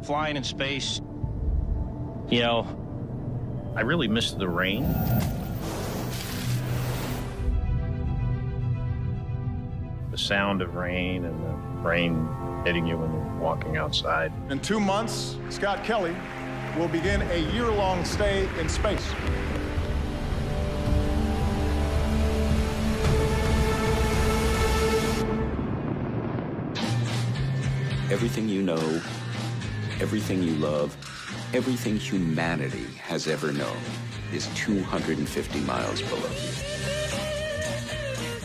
flying in space, you know, I really miss the rain. The sound of rain and the rain hitting you when you're walking outside. In 2 months, Scott Kelly will begin a year-long stay in space. Everything you know, everything you love, everything humanity has ever known is 250 miles below you.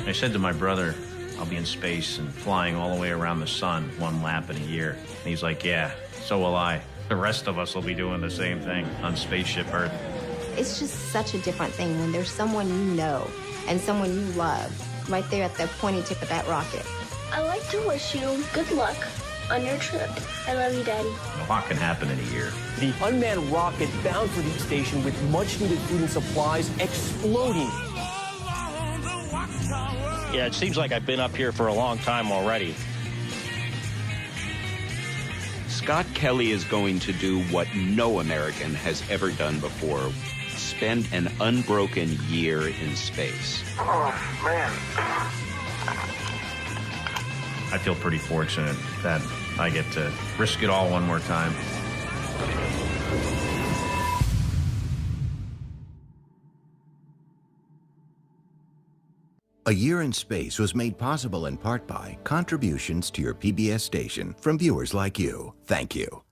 I said to my brother, I'll be in space and flying all the way around the sun 1 lap in a year. And he's like, yeah, so will I. The rest of us will be doing the same thing on Spaceship Earth. It's just such a different thing when there's someone you know and someone you love right there at the pointy tip of that rocket. I'd like to wish you good luck on your trip. I love you, Daddy. A lot can happen in a year. The unmanned rocket bound for the station with much-needed food and supplies exploding. Yeah, it seems like I've been up here for a long time already. Scott Kelly is going to do what no American has ever done before: spend an unbroken year in space. Oh, man. I feel pretty fortunate that I get to risk it all one more time. A Year in Space was made possible in part by contributions to your PBS station from viewers like you. Thank you.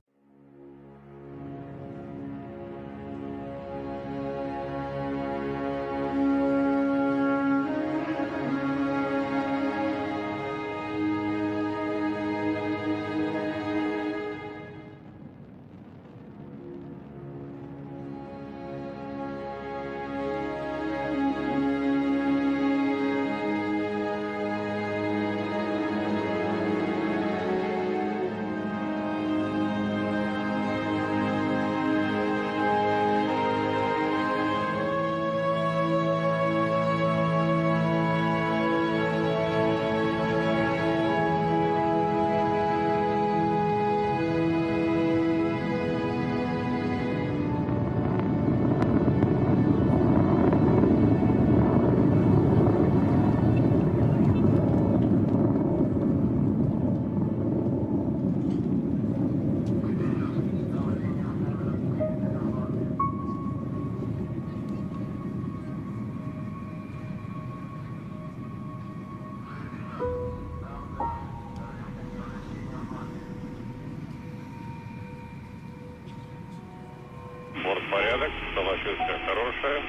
Бортпорядок, самочувствие хорошее.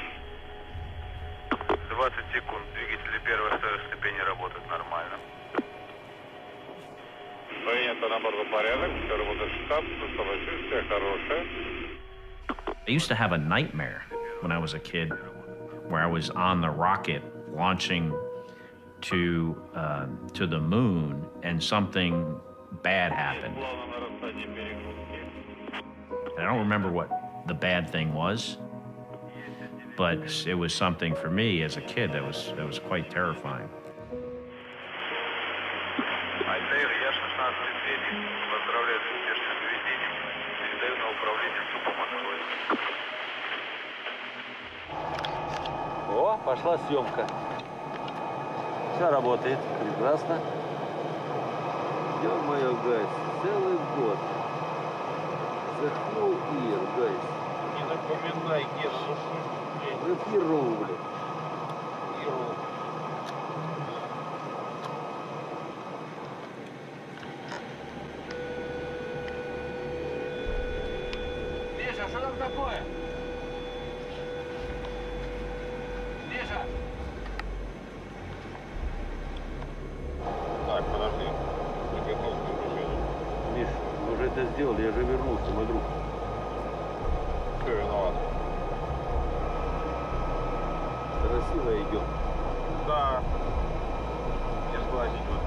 20 секунд. Двигатели первой и второй ступени работают нормально. Принято на борту порядок, все работает штаб, самочувствие хорошее. I used to have a nightmare when I was a kid where I was on the rocket launching to the moon and something bad happened. And I don't remember what the bad thing was, but it was something for me as a kid that was quite terrifying. О, пошла съемка. Все работает. Прекрасно. Ё-моё, гайс, целый год. Захнул Ир, гайс. Не напоминай, Гена, ну что, блядь. Вы Иру, блядь. Иру. Миша, что там такое? Миша! Так, подожди. Приготовься к движению. Миш, мы уже это сделали, я же вернулся, мой друг. Кто виноват? Красиво идем. Да. Не сглазить вот.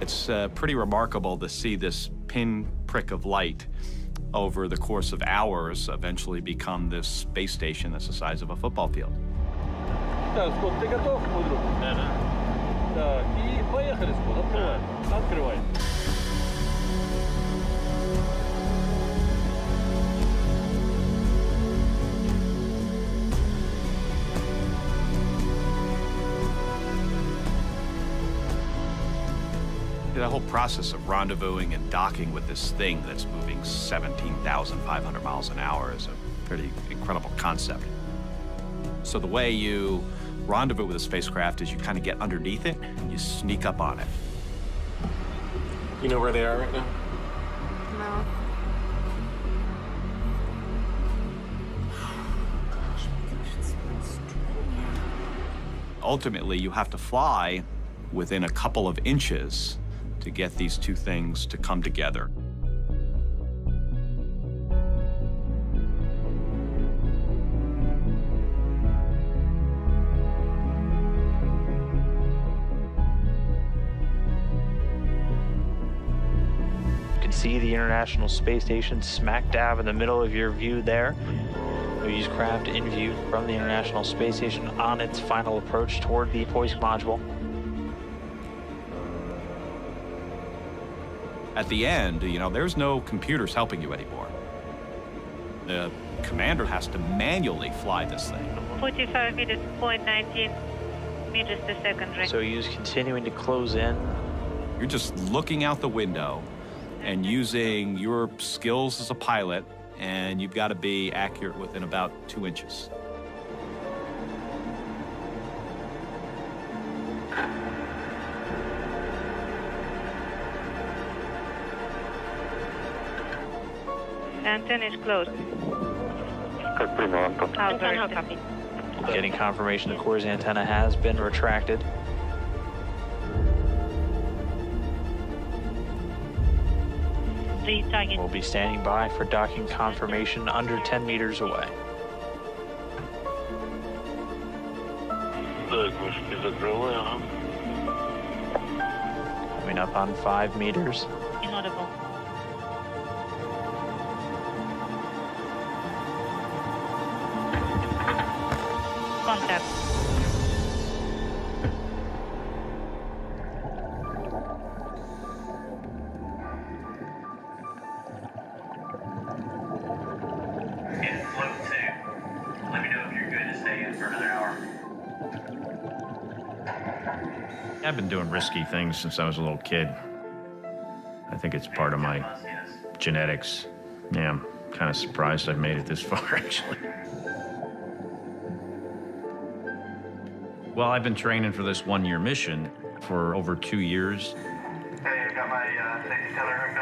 It's pretty remarkable to see this pinprick of light over the course of hours eventually become this space station that's the size of a football field. Так, Скотт, ты готов, мой друг? Да. Так, и поехали, Скотт, открывай. Открывай. The whole process of rendezvousing and docking with this thing that's moving 17,500 miles an hour is a pretty incredible concept. So the way you rendezvous with a spacecraft is you kind of get underneath it and you sneak up on it. You know where they are right now? No. Ultimately, you have to fly within a couple of inches to get these two things to come together. You can see the International Space Station smack dab in the middle of your view there. Soyuz craft in view from the International Space Station on its final approach toward the hoist module. At the end, you know, there's no computers helping you anymore. The commander has to manually fly this thing. 45 meters, 0.19 meters per second. Right? Soyuz continuing to close in. You're just looking out the window and using your skills as a pilot, and you've got to be accurate within about 2 inches. Antenna is closed. Antenna copy. Getting confirmation the core's antenna has been retracted. We'll be standing by for docking confirmation under 10 meters away. Coming up on 5 meters. Inaudible. Contact. I've been doing risky things since I was a little kid. I think it's part of my genetics. Yeah, I'm kind of surprised I've made it this far, actually. Well, I've been training for this one-year mission for over 2 years. Hey, I got my safety tether hooked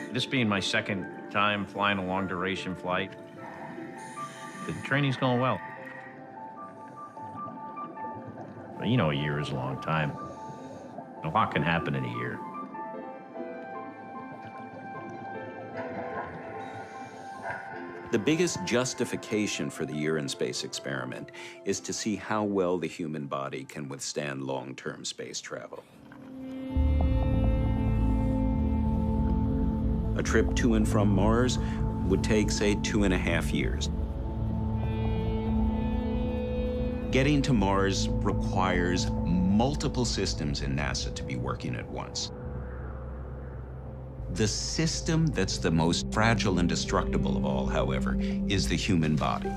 up. This being my second time flying a long-duration flight, the training's going well. You know, a year is a long time. A lot can happen in a year. The biggest justification for the year in space experiment is to see how well the human body can withstand long-term space travel. A trip to and from Mars would take, say, 2.5 years. Getting to Mars requires multiple systems in NASA to be working at once. The system that's the most fragile and destructible of all, however, is the human body.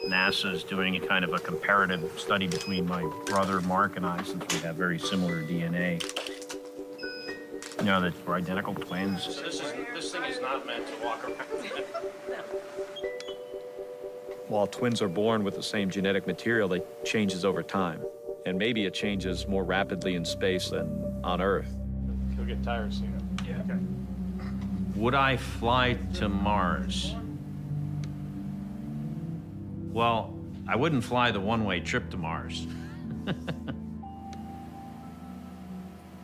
NASA is doing a kind of a comparative study between my brother Mark and I, since we have very similar DNA. You know, that we're identical twins. So this thing is not meant to walk around. While twins are born with the same genetic material, it changes over time. And maybe it changes more rapidly in space than on Earth. He'll get tired soon. Yeah. Okay. Would I fly to Mars? Well, I wouldn't fly the one-way trip to Mars.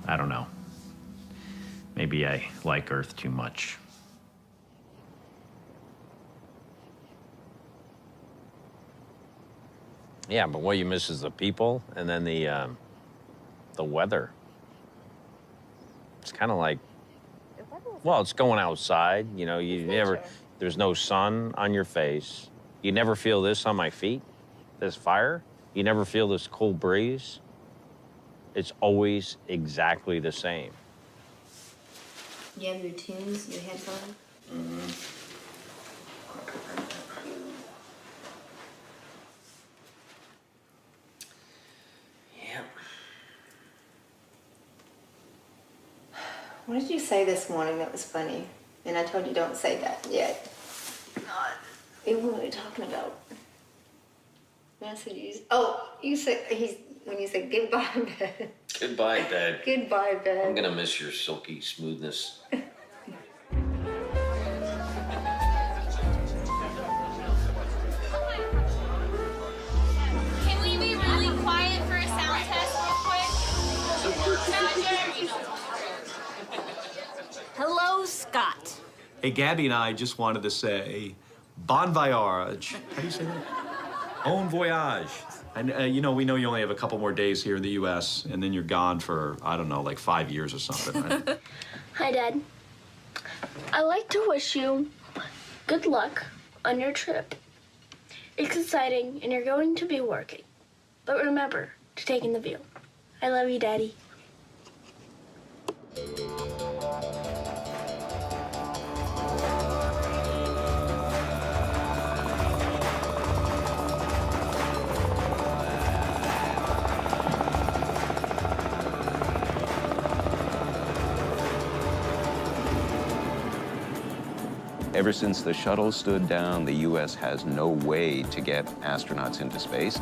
I don't know. Maybe I like Earth too much. Yeah, but what you miss is the people and then the weather. It's kind of like, well, it's going outside. You know, there's no sun on your face. You never feel this on my feet, this fire. You never feel this cool breeze. It's always exactly the same. You have your tunes, your heads on? Mm-hmm. What did you say this morning that was funny? And I told you don't say that yet. What were we talking about? Messages. Oh, you said when you said goodbye, bed. Goodbye, Dad. Goodbye, bed. I'm gonna miss your silky smoothness. Can we be really quiet for a sound test real quick? Hello, Scott. Hey, Gabby and I just wanted to say bon voyage. How do you say that? Bon voyage. And, you know, we know you only have a couple more days here in the U.S., and then you're gone for, I don't know, like 5 years or something, right? Hi, Dad. I'd like to wish you good luck on your trip. It's exciting, and you're going to be working. But remember to take in the view. I love you, Daddy. Ever since the shuttle stood down, the U.S. has no way to get astronauts into space.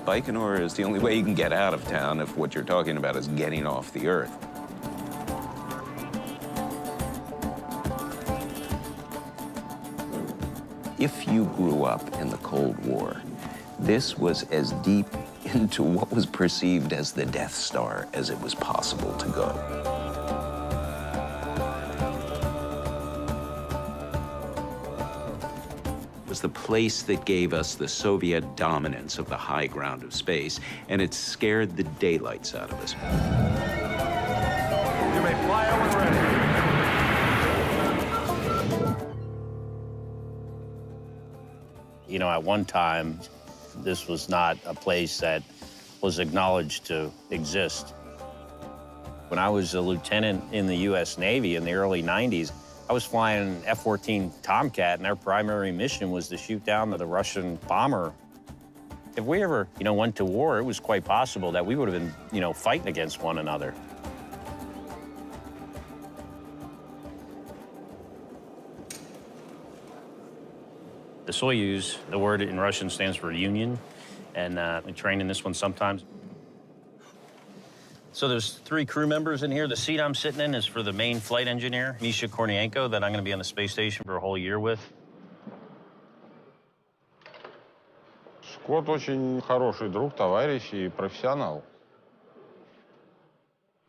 Baikonur is the only way you can get out of town if what you're talking about is getting off the Earth. If you grew up in the Cold War, this was as deep into what was perceived as the Death Star as it was possible to go. Was the place that gave us the Soviet dominance of the high ground of space, and it scared the daylights out of us. You may fly when ready. You know, at one time, this was not a place that was acknowledged to exist. When I was a lieutenant in the U.S. Navy in the early 90s, I was flying an F-14 Tomcat, and their primary mission was to shoot down the Russian bomber. If we ever, you know, went to war, it was quite possible that we would have been, you know, fighting against one another. The Soyuz, the word in Russian stands for union, and we train in this one sometimes. So there's 3 crew members in here. The seat I'm sitting in is for the main flight engineer, Misha Kornienko, that I'm going to be on the space station for a whole year with. Скотт очень хороший друг, товарищ и профессионал.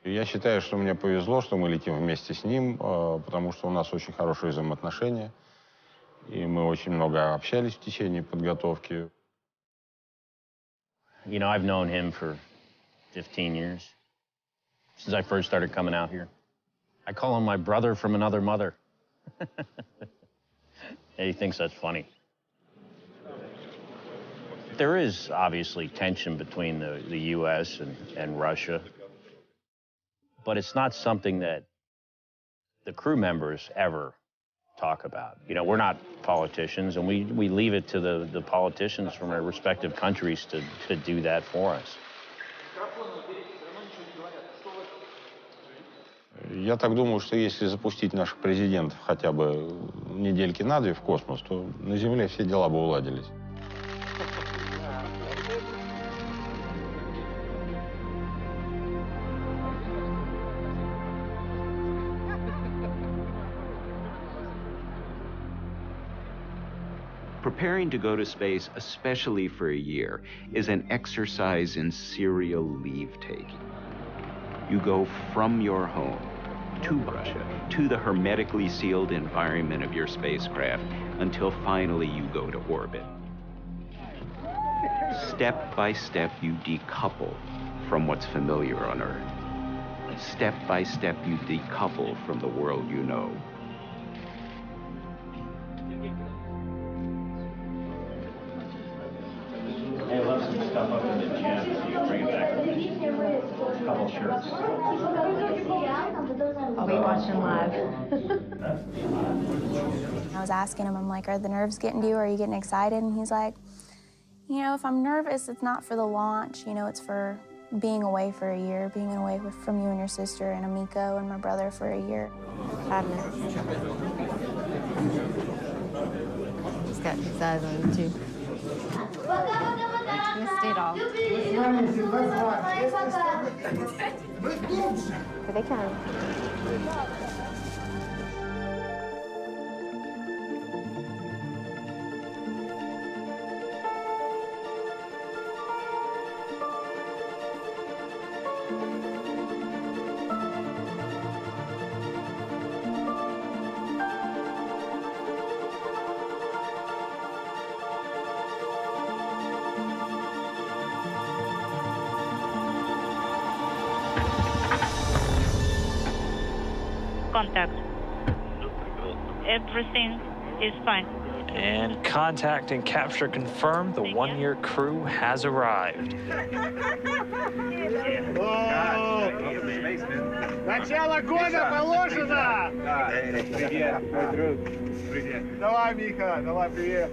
Я считаю, что мне повезло, что мы летим вместе с ним, потому что у нас очень хорошие взаимоотношения. И мы очень много общались в течение подготовки. You know, I've known him for 15 years. Since I first started coming out here. I call him my brother from another mother. He thinks that's funny. There is obviously tension between the U.S. and Russia, but it's not something that the crew members ever talk about. You know, we're not politicians, and we leave it to the politicians from our respective countries to do that for us. Я так думаю, что если запустить наших президентов хотя бы недельки на 2 в космос, то на Земле все дела бы уладились. Preparing to go to space, especially for a year, is an exercise in serial leave-taking. You go from your home to Russia, to the hermetically sealed environment of your spacecraft, until finally you go to orbit. Step by step, you decouple from what's familiar on Earth. Step by step, you decouple from the world you know. Hey, I left some stuff up in the gym, so you can bring it back. A couple shirts. I'll be watching live. I was asking him, I'm like, are the nerves getting to you? Are you getting excited? And he's like, you know, if I'm nervous, it's not for the launch. You know, it's for being away for a year, being away from you and your sister and Amiko and my brother for a year. 5 minutes. He's got his eyes on you, too. Stayed off. Here they come. Contact. Everything is fine. And contact and capture confirmed. The one-year crew has arrived. Начало года положено! Привет, мой друг. Привет. Давай, Мика, давай, привет.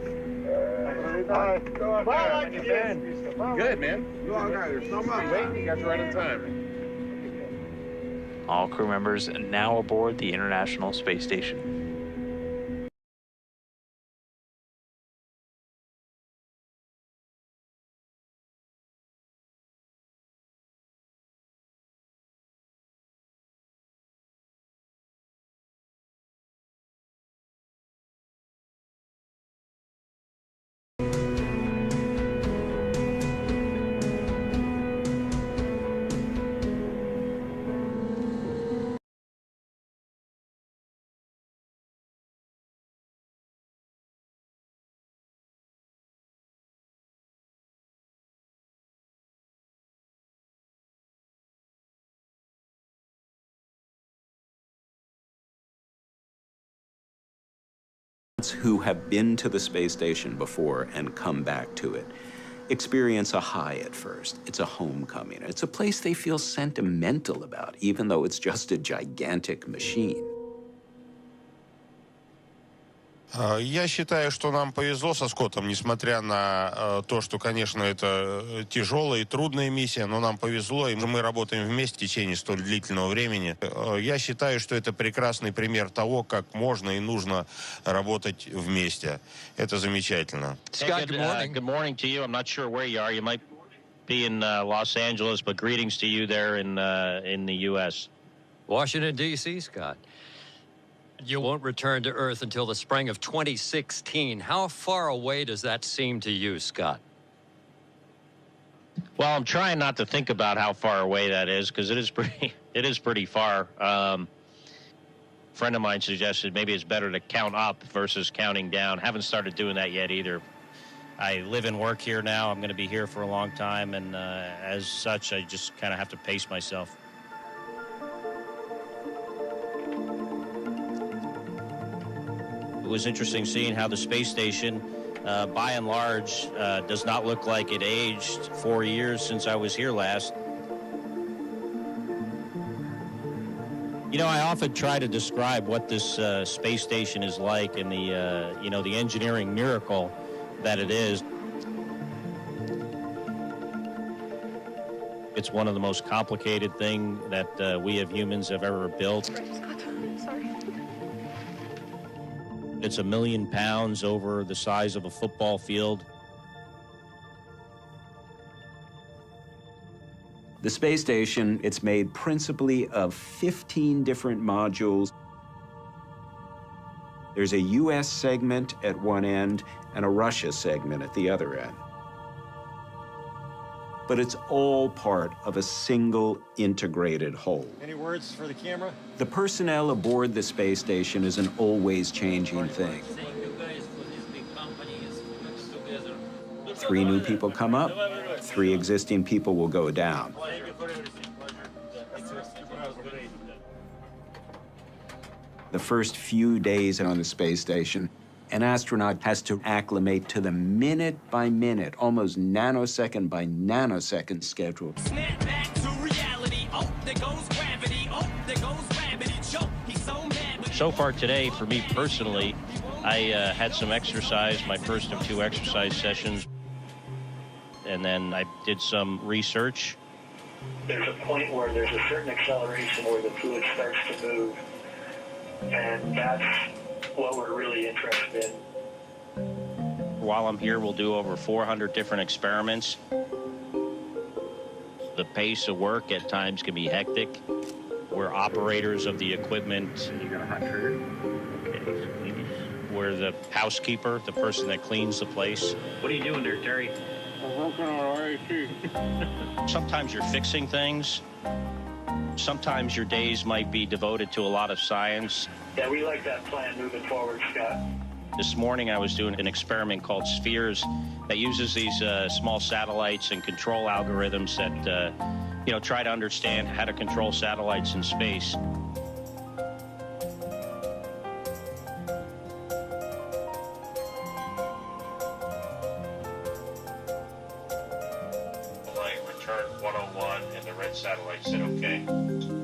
Молодец. Good, man. You all got it. So much. Wait, you guys are right on time. All crew members now aboard the International Space Station. Who have been to the space station before and come back to it experience a high at first. It's a homecoming. It's a place they feel sentimental about, even though it's just a gigantic machine. Я считаю, что нам повезло со Скоттом, несмотря на то, что, конечно, это тяжелая и трудная миссия, но нам повезло, и мы работаем вместе в течение столь длительного времени. Я считаю, что это прекрасный пример того, как можно и нужно работать вместе. Это замечательно. Scott, good morning. Good morning to you. I'm not sure where you are. You might be in Los Angeles, but greetings to you there in the U.S. Washington, D.C., Scott. You won't return to Earth until the spring of 2016. How far away does that seem to you, Scott? Well, I'm trying not to think about how far away that is because it is pretty far. A friend of mine suggested maybe it's better to count up versus counting down. Haven't started doing that yet either. I live and work here now. I'm going to be here for a long time, and as such, I just kind of have to pace myself. It was interesting seeing how the space station, by and large, does not look like it aged 4 years since I was here last. You know, I often try to describe what this space station is like and the, you know, the engineering miracle that it is. It's one of the most complicated things that we as humans have ever built. Sorry. It's 1 million pounds over the size of a football field. The space station, it's made principally of 15 different modules. There's a US segment at one end and a Russia segment at the other end. But it's all part of a single integrated whole. Any words for the camera? The personnel aboard the space station is an always changing thing. 3 new people come up, 3 existing people will go down. The first few days on the space station, an astronaut has to acclimate to the minute-by-minute, almost nanosecond by nanosecond schedule. Snap back to reality. Oh, there goes gravity. Oh, there goes gravity. Choke. He's so mad. So far today, for me personally, I had some exercise, my first of 2 exercise sessions, and then I did some research there's a point where there's a certain acceleration where the fluid starts to move, and that's what we're really interested in. While I'm here, we'll do over 400 different experiments. The pace of work at times can be hectic. We're operators of the equipment. You got a hot trigger? Okay, sweet. We're the housekeeper, the person that cleans the place. What are you doing there, Terry? I'm working on AC. Sometimes you're fixing things. Sometimes your days might be devoted to a lot of science. Yeah, we like that plan moving forward, Scott. This morning I was doing an experiment called Spheres that uses these small satellites and control algorithms that, try to understand how to control satellites in space. Return 101 and the red satellite said okay.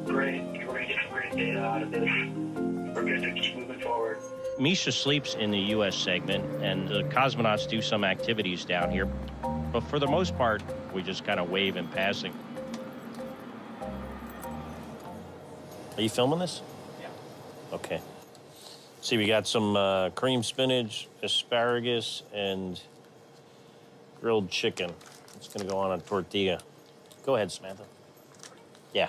Great. We're going to get some great data out of this. We're going to keep moving forward. Misha sleeps in the U.S. segment, and the cosmonauts do some activities down here. But for the most part, we just kind of wave in passing. Are you filming this? Yeah. Okay. See, we got some cream spinach, asparagus, and grilled chicken. It's going to go on a tortilla. Go ahead, Samantha. Yeah.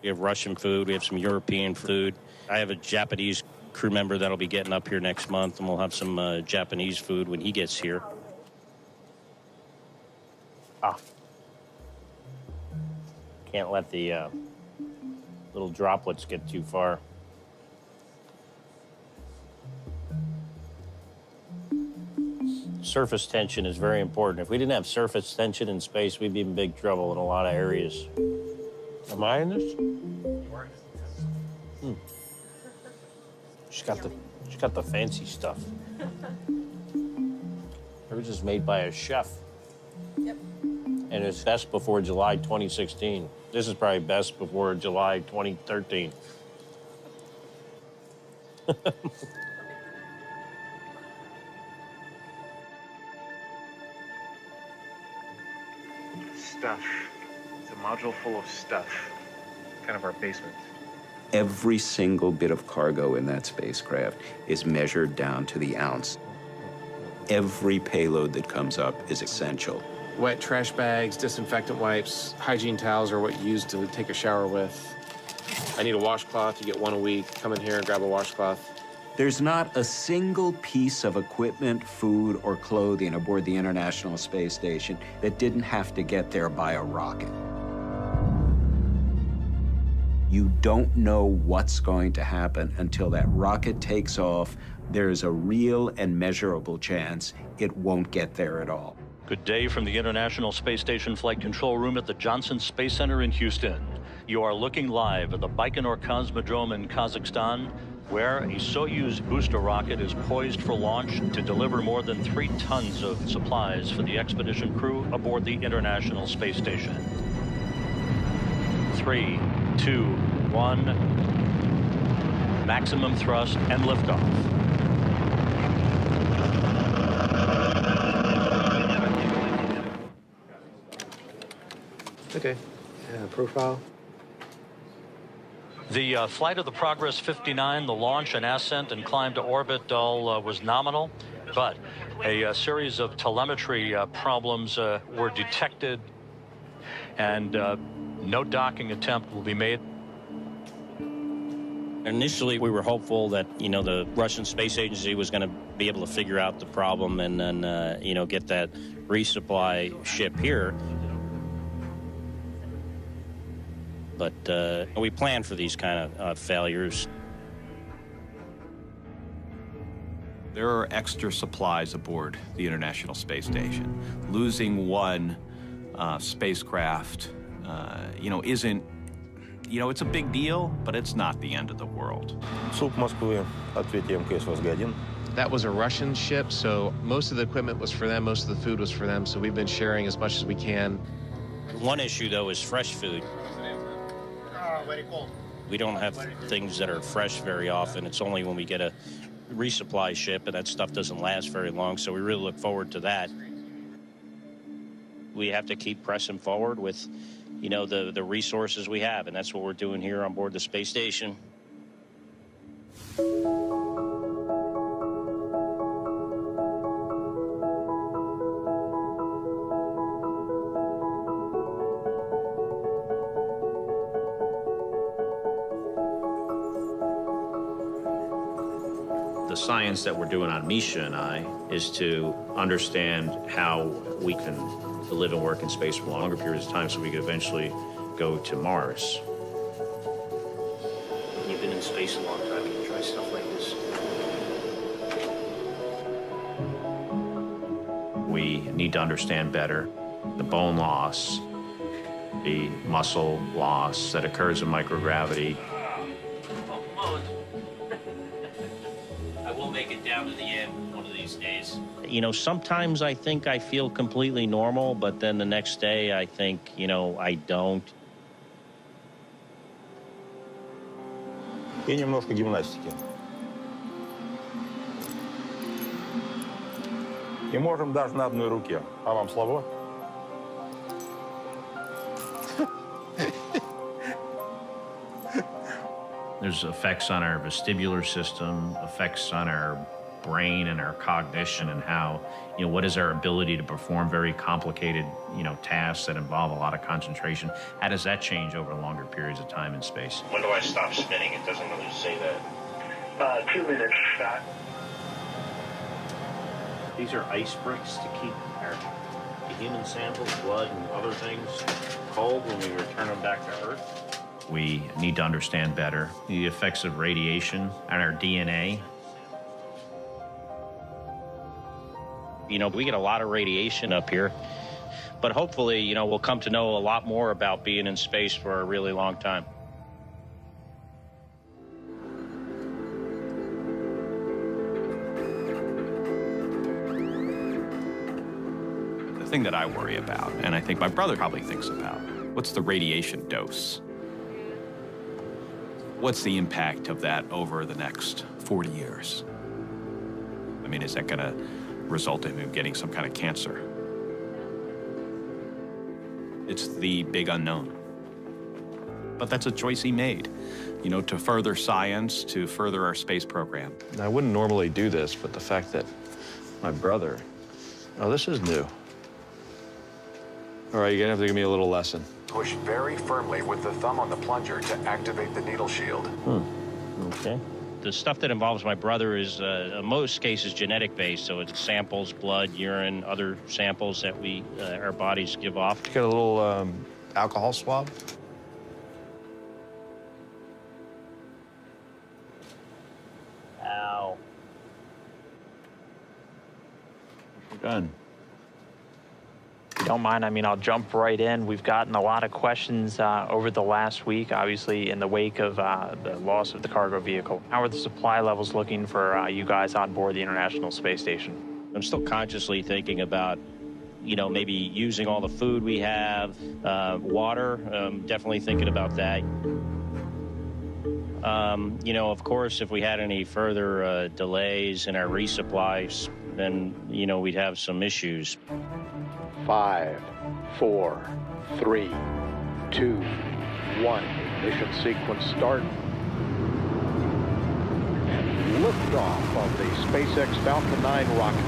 We have Russian food. We have some European food. I have a Japanese crew member that'll be getting up here next month, and we'll have some Japanese food when he gets here. Can't let the little droplets get too far. Surface tension is very important. If we didn't have surface tension in space, we'd be in big trouble in a lot of areas. Am I in this? She's got the fancy stuff. Hers is made by a chef. Yep. And it's best before July 2016. This is probably best before July 2013. Stuff. It's a module full of stuff. Kind of our basement. Every single bit of cargo in that spacecraft is measured down to the ounce. Every payload that comes up is essential. Wet trash bags, disinfectant wipes, hygiene towels are what you use to take a shower with. I need a washcloth. You get one a week. Come in here and grab a washcloth. There's not a single piece of equipment, food, or clothing aboard the International Space Station that didn't have to get there by a rocket. You don't know what's going to happen until that rocket takes off. There's a real and measurable chance it won't get there at all. Good day from the International Space Station Flight Control Room at the Johnson Space Center in Houston. You are looking live at the Baikonur Cosmodrome in Kazakhstan, where a Soyuz booster rocket is poised for launch to deliver more than 3 tons of supplies for the expedition crew aboard the International Space Station. 3, 2, 1, maximum thrust and liftoff. Okay, profile. The flight of the Progress 59, the launch and ascent and climb to orbit all was nominal, but a series of telemetry problems were detected, and no docking attempt will be made. Initially, we were hopeful that, the Russian Space Agency was going to be able to figure out the problem and then, get that resupply ship here. But we plan for these kind of failures. There are extra supplies aboard the International Space Station. Losing one spacecraft, isn't, it's a big deal, but it's not the end of the world. That was a Russian ship, so most of the equipment was for them, most of the food was for them, so we've been sharing as much as we can. One issue, though, is fresh food. We don't have things that are fresh very often. It's only when we get a resupply ship, and that stuff doesn't last very long, so we really look forward to that. We have to keep pressing forward with, you know, the resources we have, and that's what we're doing here on board the space station. The science that we're doing on Misha and I is to understand how we can live and work in space for longer periods of time so we could eventually go to Mars. You've been in space a long time, you can try stuff like this. We need to understand better the bone loss, the muscle loss that occurs in microgravity. Make it down to the end one of these days. You know, sometimes I think I feel completely normal, but then the next day I think, you know, I don't. И немножко гимнастики. И можем даже на одной руке. А вам слабо? There's effects on our vestibular system, effects on our brain and our cognition, and how, you know, what is our ability to perform very complicated, you know, tasks that involve a lot of concentration. How does that change over longer periods of time in space? When do I stop spinning? It doesn't really say that. 2 minutes, Scott. These are ice bricks to keep our human samples, blood, and other things cold when we return them back to Earth. We need to understand better the effects of radiation on our DNA. You know, we get a lot of radiation up here, but hopefully, you know, we'll come to know a lot more about being in space for a really long time. The thing that I worry about, and I think my brother probably thinks about, what's the radiation dose? What's the impact of that over the next 40 years? I mean, is that going to result in him getting some kind of cancer? It's the big unknown. But that's a choice he made, you know, to further science, to further our space program. I wouldn't normally do this, but the fact that my brother... Oh, this is new. All right, you're gonna have to give me a little lesson. Push very firmly with the thumb on the plunger to activate the needle shield. Okay. The stuff that involves my brother is, in most cases, genetic-based, so it's samples, blood, urine, other samples that we, our bodies give off. You got a little alcohol swab? Ow. We're done. If you don't mind, I mean, I'll jump right in. We've gotten a lot of questions over the last week, obviously, in the wake of the loss of the cargo vehicle. How are the supply levels looking for you guys on board the International Space Station? I'm still consciously thinking about, you know, maybe using all the food we have, water, definitely thinking about that. You know, of course, if we had any further delays in our resupplies, then, you know, we'd have some issues. 5, 4, 3, 2, 1. Ignition sequence start. And liftoff of the SpaceX Falcon 9 rocket.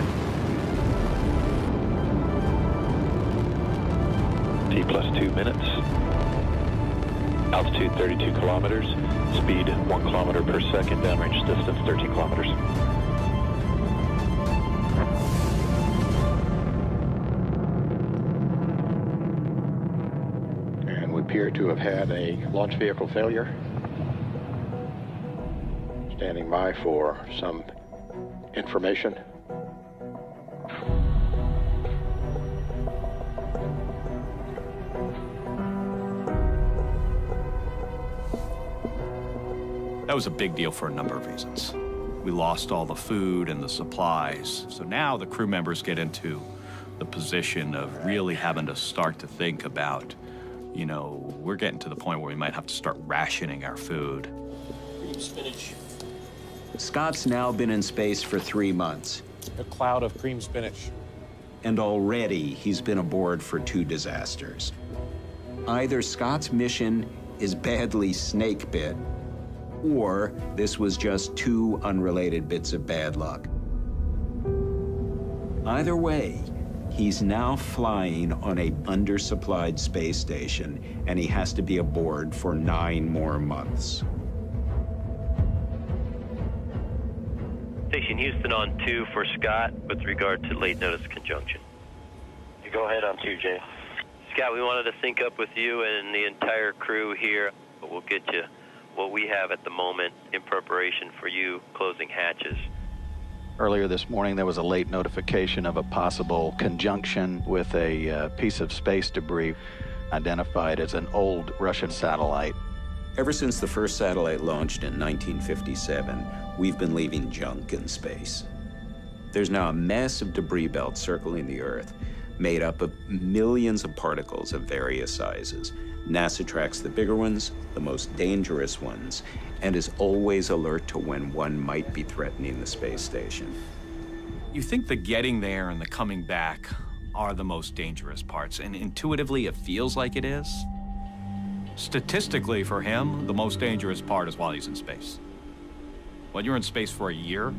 T plus 2 minutes. Altitude 32 kilometers. Speed 1 kilometer per second. Downrange distance 13 kilometers. Appear to have had a launch vehicle failure. Standing by for some information. That was a big deal for a number of reasons. We lost all the food and the supplies, so now the crew members get into the position of really having to start to think about, you know, we're getting to the point where we might have to start rationing our food. Cream spinach. Scott's now been in space for 3 months. A cloud of cream spinach. And already he's been aboard for 2 disasters. Either Scott's mission is badly snake bit, or this was just two unrelated bits of bad luck. Either way, he's now flying on a undersupplied space station, and he has to be aboard for 9 more months. Station Houston on 2 for Scott with regard to late notice conjunction. You go ahead on 2, Jay. Scott, we wanted to sync up with you and the entire crew here, but we'll get you what we have at the moment in preparation for you closing hatches. Earlier this morning, there was a late notification of a possible conjunction with a piece of space debris identified as an old Russian satellite. Ever since the first satellite launched in 1957, we've been leaving junk in space. There's now a massive debris belt circling the Earth, made up of millions of particles of various sizes. NASA tracks the bigger ones, the most dangerous ones, and is always alert to when one might be threatening the space station. You think the getting there and the coming back are the most dangerous parts, and intuitively it feels like it is. Statistically, for him, the most dangerous part is while he's in space. When you're in space for a year,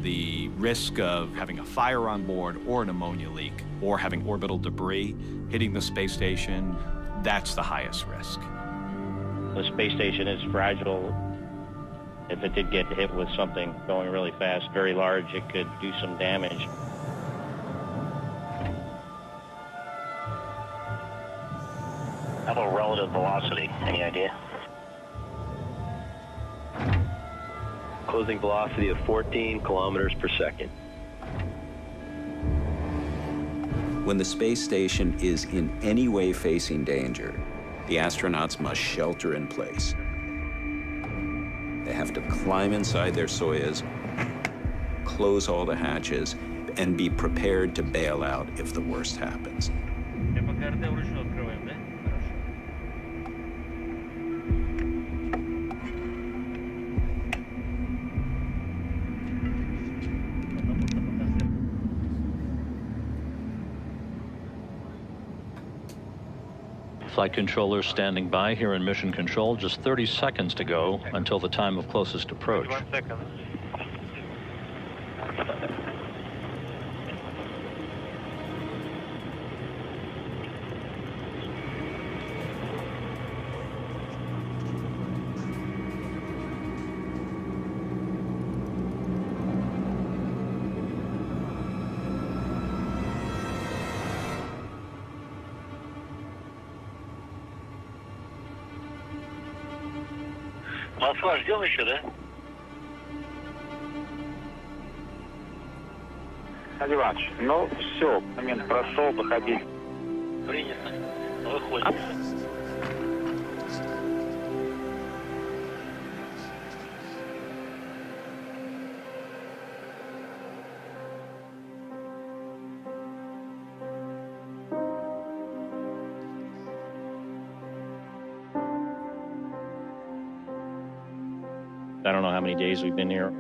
the risk of having a fire on board or an ammonia leak or having orbital debris hitting the space station, that's the highest risk. The space station is fragile. If it did get hit with something going really fast, very large, it could do some damage. How about relative velocity? Any idea? Closing velocity of 14 kilometers per second. When the space station is in any way facing danger, the astronauts must shelter in place. They have to climb inside their Soyuz, close all the hatches, and be prepared to bail out if the worst happens. Flight controllers standing by here in Mission Control. Just 30 seconds to go until the time of closest approach. 1 second. Москва, ждем еще, да? Алексей Иванович, ну все, момент прошел, выходить. Принято. Выходим. I don't know how many days we've been here.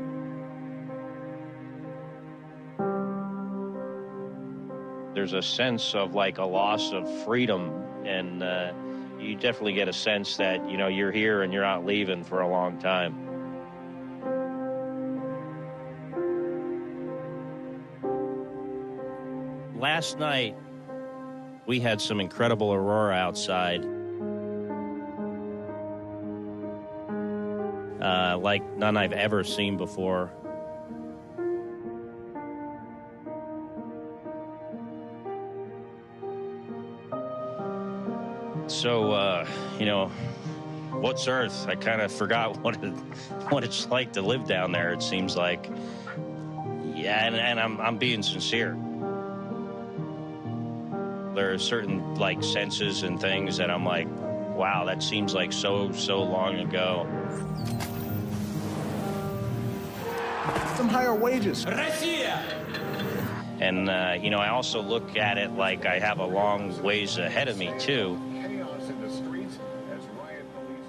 There's a sense of like a loss of freedom, and you definitely get a sense that, you know, you're here and you're not leaving for a long time. Last night, we had some incredible aurora outside. Like none I've ever seen before. So, you know, what's Earth? I kind of forgot what it's like to live down there, it seems like. Yeah, and I'm being sincere. There are certain, like, senses and things that I'm like, wow, that seems like so long ago. Some higher wages. And, you know, I also look at it like I have a long ways ahead of me, too. Chaos in the streets as riot police.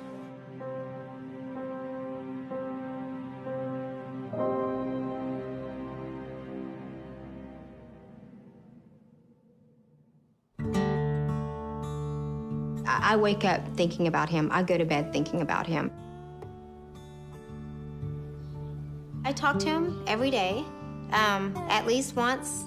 I wake up thinking about him. I go to bed thinking about him. I talk to him every day, at least once.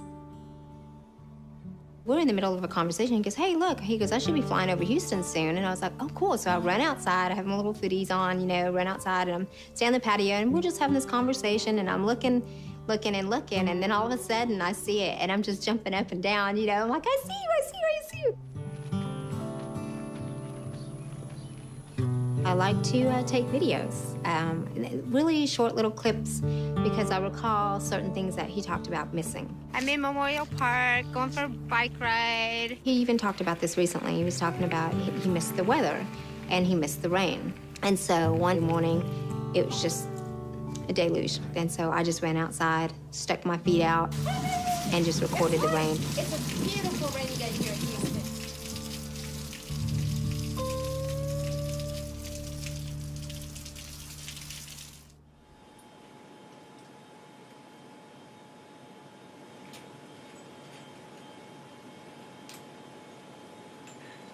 We're in the middle of a conversation. He goes, hey, look. He goes, I should be flying over Houston soon. And I was like, oh, cool. So I run outside. I have my little footies on, you know, run outside, and I'm standing on the patio, and we're just having this conversation, and I'm looking, and then all of a sudden I see it, and I'm just jumping up and down, you know. I'm like, I see you, I see you, I see you. I like to take videos, really short little clips, because I recall certain things that he talked about missing. I'm in Memorial Park, going for a bike ride. He even talked about this recently. He was talking about he missed the weather, and he missed the rain. And so one morning, it was just a deluge. And so I just ran outside, stuck my feet out, and just recorded the rain. It's a beautiful rainy day here in Houston.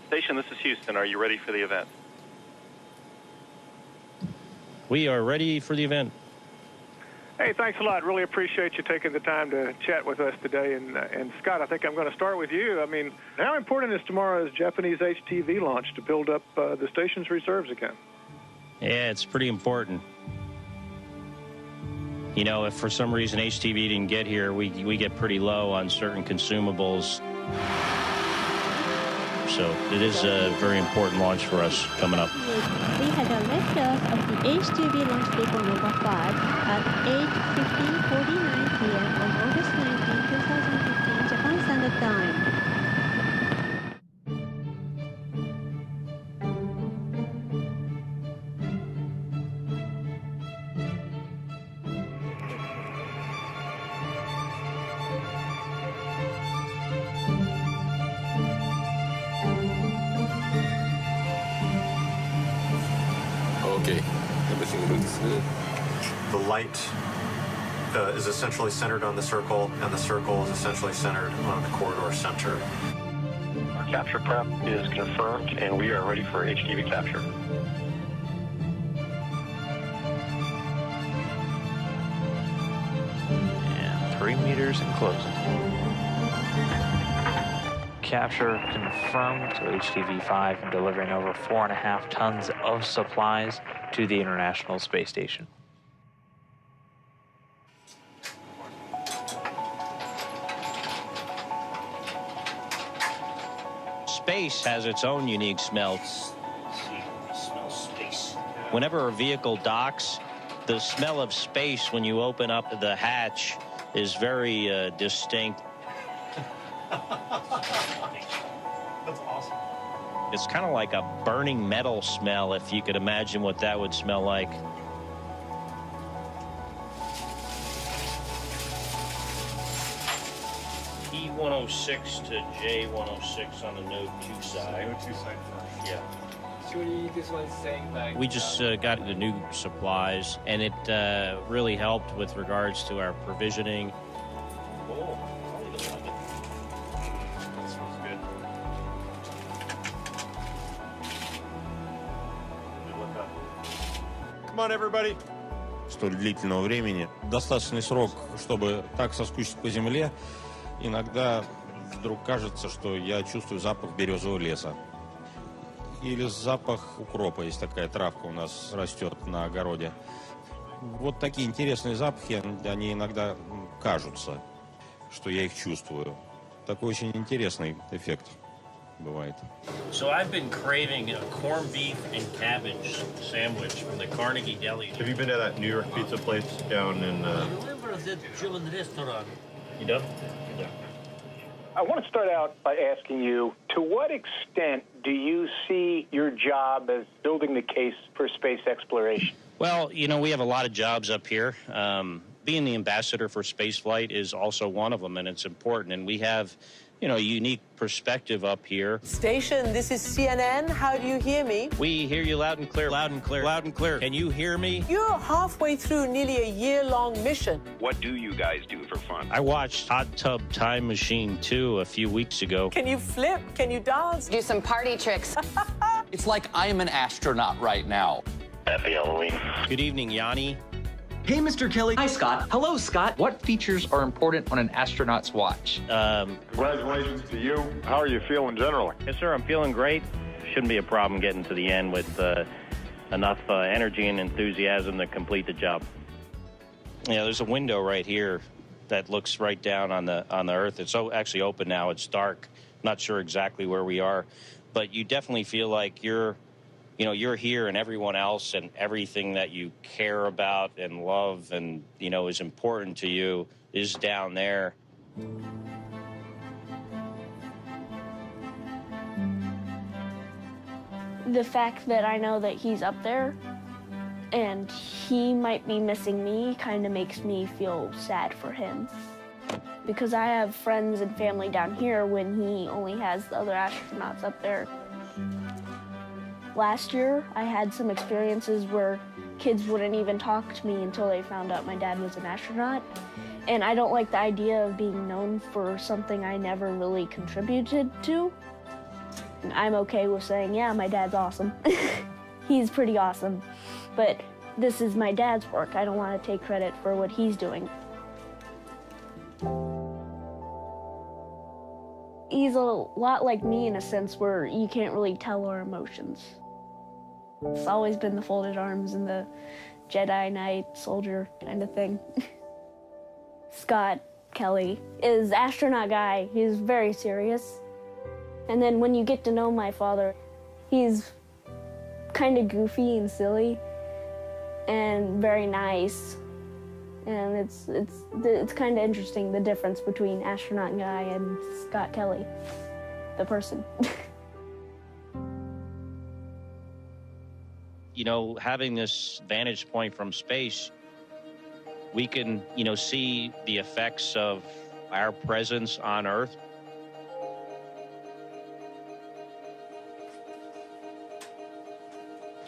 Station, this is Houston. Are you ready for the event? We are ready for the event. Hey, thanks a lot. Really appreciate you taking the time to chat with us today. And Scott, I think I'm going to start with you. I mean, how important is tomorrow's Japanese HTV launch to build up the station's reserves again? Yeah, it's pretty important. You know, if for some reason HTV didn't get here, we get pretty low on certain consumables. So it is a very important launch for us coming up. We had a liftoff of the H2B launch vehicle Nova 5 at 8:49 p.m. on August 19, 2015, Japan Standard Time. Okay, everything looks good. The light is essentially centered on the circle, and the circle is essentially centered on the corridor center. Our capture prep is confirmed, and we are ready for HTV capture. And 3 meters and closing. Capture confirmed to HTV-5 and delivering over 4.5 tons of supplies to the International Space Station. Space has its own unique smell. Smell space. Whenever a vehicle docks, the smell of space when you open up the hatch is very distinct. That's awesome. It's kind of like a burning metal smell, if you could imagine what that would smell like. P106 to J106 on the Node 2 side. Node 2 side first. Yeah. Surely this one's saying like... We just got the new supplies, and it really helped with regards to our provisioning. Oh, that smells good. Come on, everybody. Столь длительного времени. Достаточный срок, чтобы так соскучиться по земле. Иногда вдруг кажется, что я чувствую запах березового леса. Или запах укропа. Есть такая травка у нас растет на огороде. Вот такие интересные запахи, они иногда кажутся, что я их чувствую. Такой очень интересный эффект бывает. So I've been craving a corned beef and cabbage sandwich from the Carnegie Deli. Have you been to that New York pizza place down in... I remember that German restaurant. You know? Yeah. I want to start out by asking you, to what extent do you see your job as building the case for space exploration? Well, you know, we have a lot of jobs up here. Being the ambassador for spaceflight is also one of them, and it's important. And we have, unique perspective up here. Station, this is CNN. How do you hear me? We hear you loud and clear, loud and clear, loud and clear. Can you hear me? You're halfway through nearly a year-long mission. What do you guys do for fun? I watched Hot Tub Time Machine 2 a few weeks ago. Can you flip? Can you dance? Do some party tricks. It's like I'm an astronaut right now. Happy Halloween. Good evening, Yanni. Hey, Mr. Kelly. Hi, Scott. Hello, Scott. What features are important on an astronaut's watch? Congratulations to you. How are you feeling generally? Yes, sir. I'm feeling great. Shouldn't be a problem getting to the end with enough energy and enthusiasm to complete the job. Yeah, there's a window right here that looks right down on the Earth. It's actually open now. It's dark. Not sure exactly where we are, but you definitely feel like you're here, and everyone else and everything that you care about and love and, is important to you is down there. The fact that I know that he's up there and he might be missing me kind of makes me feel sad for him. Because I have friends and family down here when he only has the other astronauts up there. Last year, I had some experiences where kids wouldn't even talk to me until they found out my dad was an astronaut. And I don't like the idea of being known for something I never really contributed to. I'm okay with saying, yeah, my dad's awesome. He's pretty awesome. But this is my dad's work. I don't want to take credit for what he's doing. He's a lot like me in a sense where you can't really tell our emotions. It's always been the folded arms and the Jedi Knight soldier kind of thing. Scott Kelly is astronaut guy. He's very serious. And then when you get to know my father, he's kind of goofy and silly and very nice. And it's kind of interesting, the difference between astronaut guy and Scott Kelly, the person. Having this vantage point from space, we can, see the effects of our presence on Earth.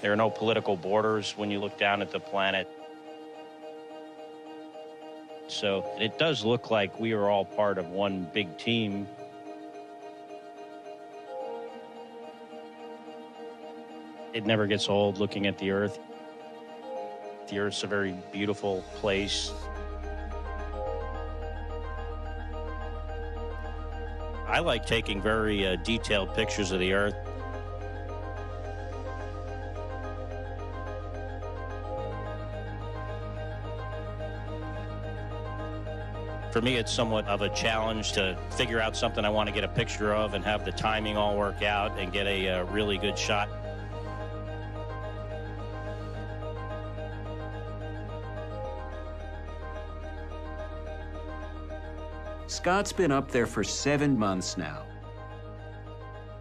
There are no political borders when you look down at the planet. So it does look like we are all part of one big team. It never gets old looking at the Earth. The Earth's a very beautiful place. I like taking very detailed pictures of the Earth. For me, it's somewhat of a challenge to figure out something I want to get a picture of and have the timing all work out and get a really good shot. Scott's been up there for 7 months now.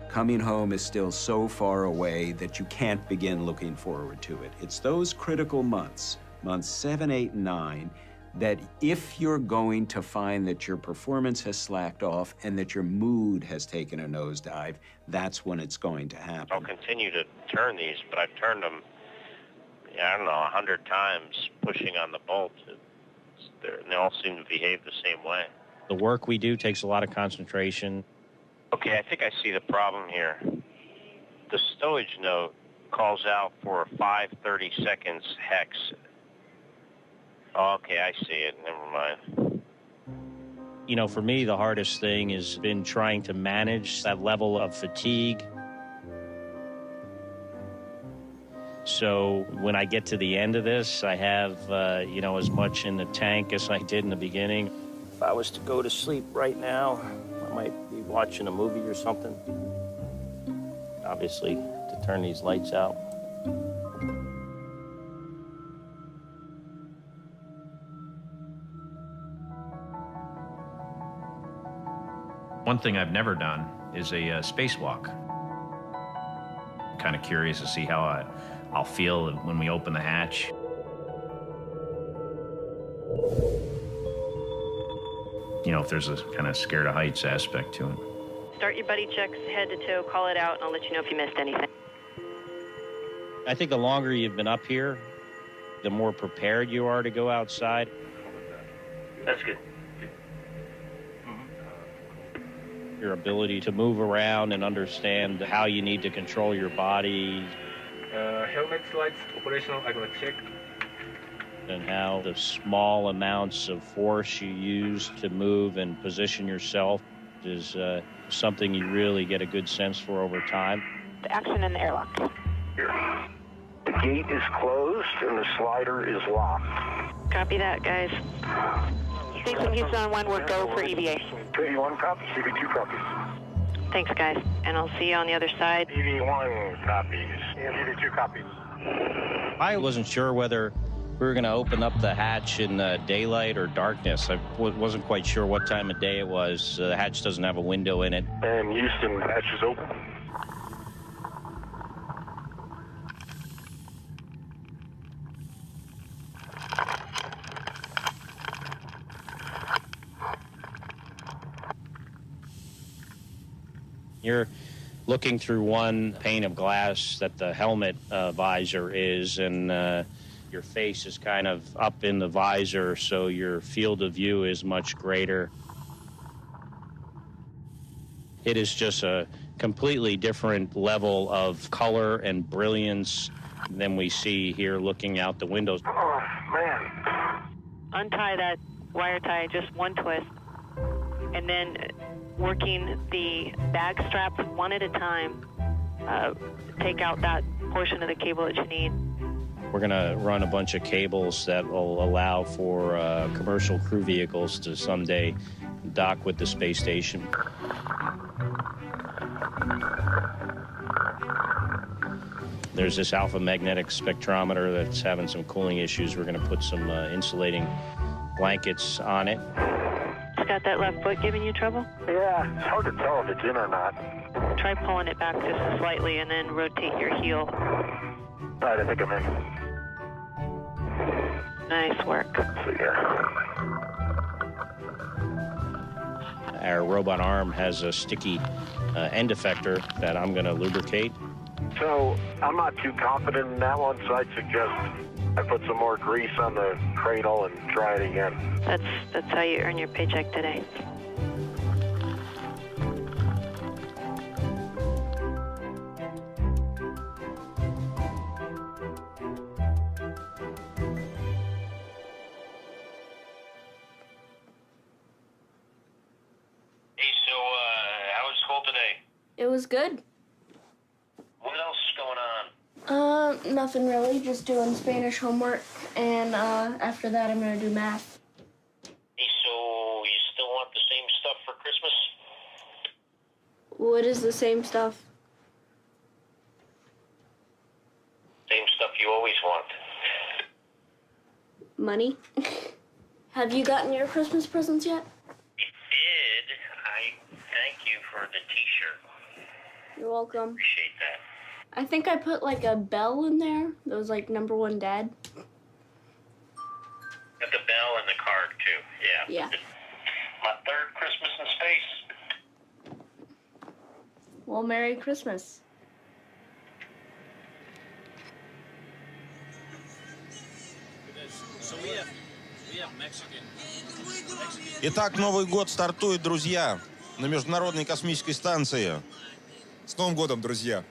Coming home is still so far away that you can't begin looking forward to it. It's those critical months, months 7, 8, and 9, that if you're going to find that your performance has slacked off and that your mood has taken a nosedive, that's when it's going to happen. I'll continue to turn these, but I've turned them, 100 times, pushing on the bolt. They all seem to behave the same way. The work we do takes a lot of concentration. Okay, I think I see the problem here. The stowage note calls out for 5:30 seconds hex. Okay, I see it. Never mind. For me, the hardest thing has been trying to manage that level of fatigue. So when I get to the end of this, I have, as much in the tank as I did in the beginning. If I was to go to sleep right now, I might be watching a movie or something. Obviously, to turn these lights out. One thing I've never done is a spacewalk. Kind of curious to see how I'll feel when we open the hatch. know, if there's a kind of scared of heights aspect to it. Start your buddy checks head to toe, call it out, and I'll let you know if you missed anything. I think the longer you've been up here, the more prepared you are to go outside. That's good. Your ability to move around and understand how you need to control your body. Helmet lights operational, I'm gonna check. And how the small amounts of force you use to move and position yourself is something you really get a good sense for over time. The action in the airlock. The gate is closed and the slider is locked. Copy that, guys. Station Houston on 1, we're go for EVA. TV1 copy, CV2 copies. Thanks, guys, and I'll see you on the other side. TV1 copies, TV2 copies. I wasn't sure whether we were going to open up the hatch in daylight or darkness. I wasn't quite sure what time of day it was. The hatch doesn't have a window in it. And Houston, hatch is open. You're looking through one pane of glass that the helmet visor is, and your face is kind of up in the visor, so your field of view is much greater. It is just a completely different level of color and brilliance than we see here looking out the windows. Oh, man. Untie that wire tie, just one twist, and then working the bag straps one at a time, take out that portion of the cable that you need. We're going to run a bunch of cables that will allow for commercial crew vehicles to someday dock with the space station. There's this alpha magnetic spectrometer that's having some cooling issues. We're going to put some insulating blankets on it. Got that left foot giving you trouble? Yeah, it's hard to tell if it's in or not. Try pulling it back just slightly and then rotate your heel. All right, I think I'm in. Nice work. So, yeah. Our robot arm has a sticky end effector that I'm going to lubricate. So I'm not too confident in that one, so I'd suggest I put some more grease on the cradle and try it again. That's how you earn your paycheck today. Hey, so how was school today? It was good. What else is going on? Nothing really, just doing Spanish homework, and after that I'm gonna do math. Hey, so you still want the same stuff for Christmas? What is the same stuff? Same stuff you always want. Money? Have you gotten your Christmas presents yet? We did. I thank you for the t-shirt. You're welcome. Appreciate that. I think I put like a bell in there. That was like #1 dad. Got the bell and the card too. Yeah. Yeah. My third Christmas in space. Well, Merry Christmas. Итак, Новый год стартует, друзья, на Международной космической станции. С Новым годом, друзья!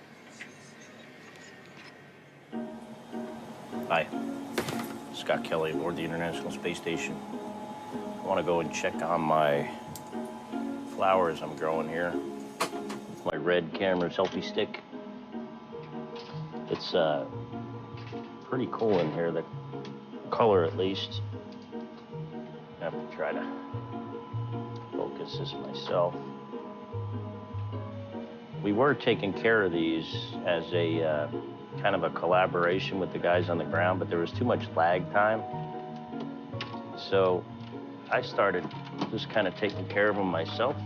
Hi, Scott Kelly aboard the International Space Station. I want to go and check on my flowers I'm growing here. My red camera selfie stick. It's pretty cool in here, the color at least. I have to try to focus this myself. We were taking care of these as a kind of a collaboration with the guys on the ground, but there was too much lag time. So I started just kind of taking care of them myself.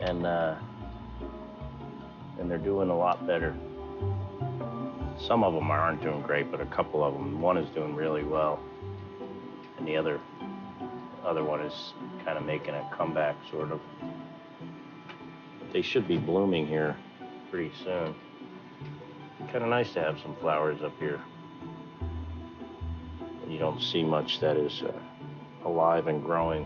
And they're doing a lot better. Some of them aren't doing great, but a couple of them, one is doing really well, and the other other one is kind of making a comeback, sort of. But they should be blooming here pretty soon. Kind of nice to have some flowers up here. You don't see much that is alive and growing.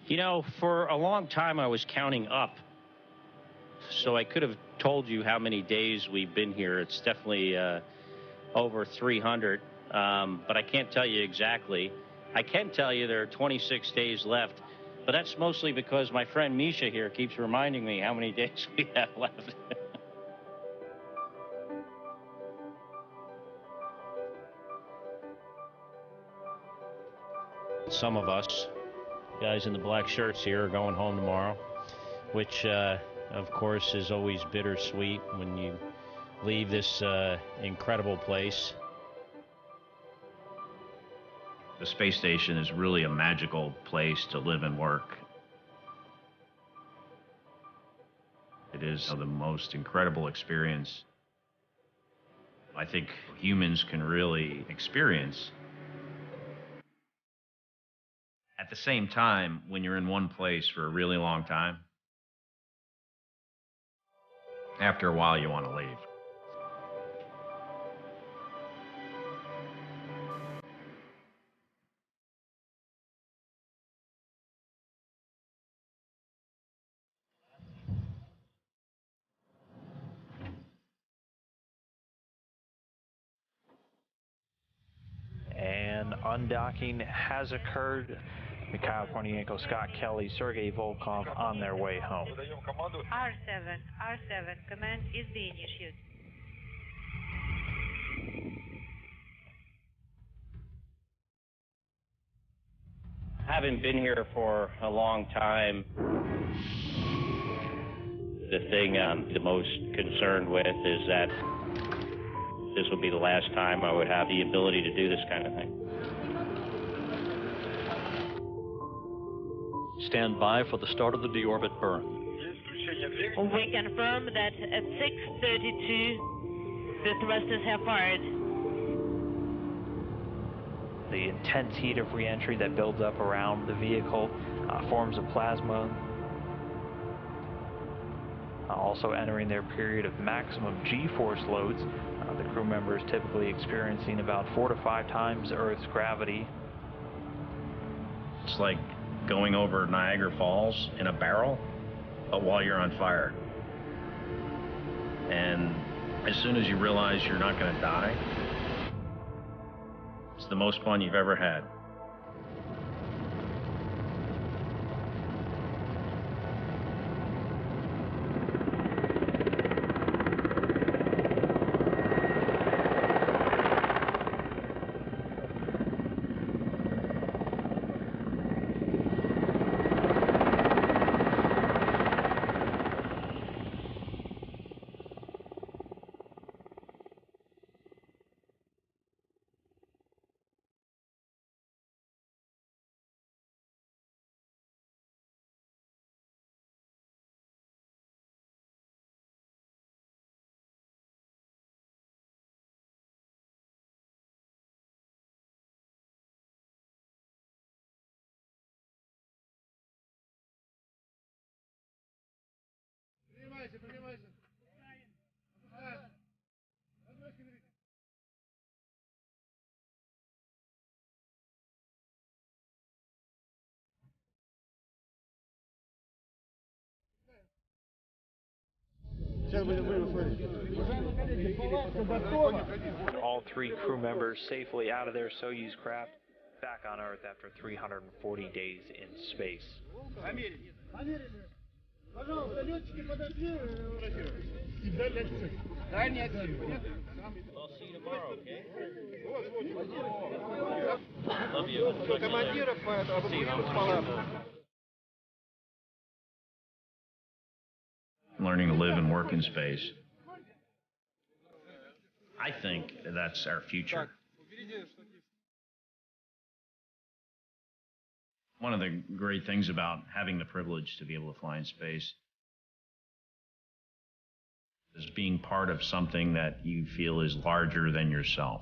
You know, for a long time I was counting up. So I could have told you how many days we've been here. It's definitely over 300, but I can't tell you exactly. I can tell you there are 26 days left, but that's mostly because my friend Misha here keeps reminding me how many days we have left. Some of us, guys in the black shirts here, are going home tomorrow, which, of course, is always bittersweet when you leave this incredible place. The space station is really a magical place to live and work. It is the most incredible experience I think humans can really experience. At the same time, when you're in one place for a really long time, after a while you want to leave. And undocking has occurred. Mikhail Kornienko, Scott Kelly, Sergei Volkov on their way home. R7, command is being issued. Having been here for a long time, the thing I'm the most concerned with is that this will be the last time I would have the ability to do this kind of thing. Stand by for the start of the deorbit burn. We confirm that at 6:32, the thrusters have fired. The intense heat of re-entry that builds up around the vehicle forms a plasma, also entering their period of maximum G-force loads. The crew members typically experiencing about 4 to 5 times Earth's gravity. It's like going over Niagara Falls in a barrel, but while you're on fire. And as soon as you realize you're not going to die, it's the most fun you've ever had. All 3 crew members safely out of their Soyuz craft, back on Earth after 340 days in space. I'll see you tomorrow, okay? Love you. See you tomorrow. Learning to live and work in space. I think that's our future. One of the great things about having the privilege to be able to fly in space is being part of something that you feel is larger than yourself.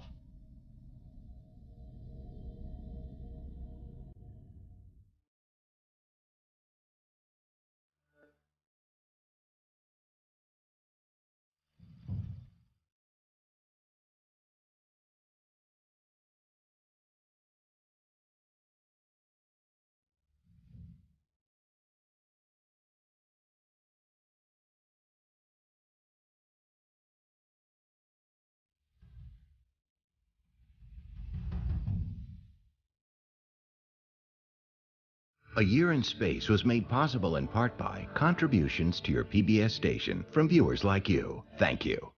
A Year in Space was made possible in part by contributions to your PBS station from viewers like you. Thank you.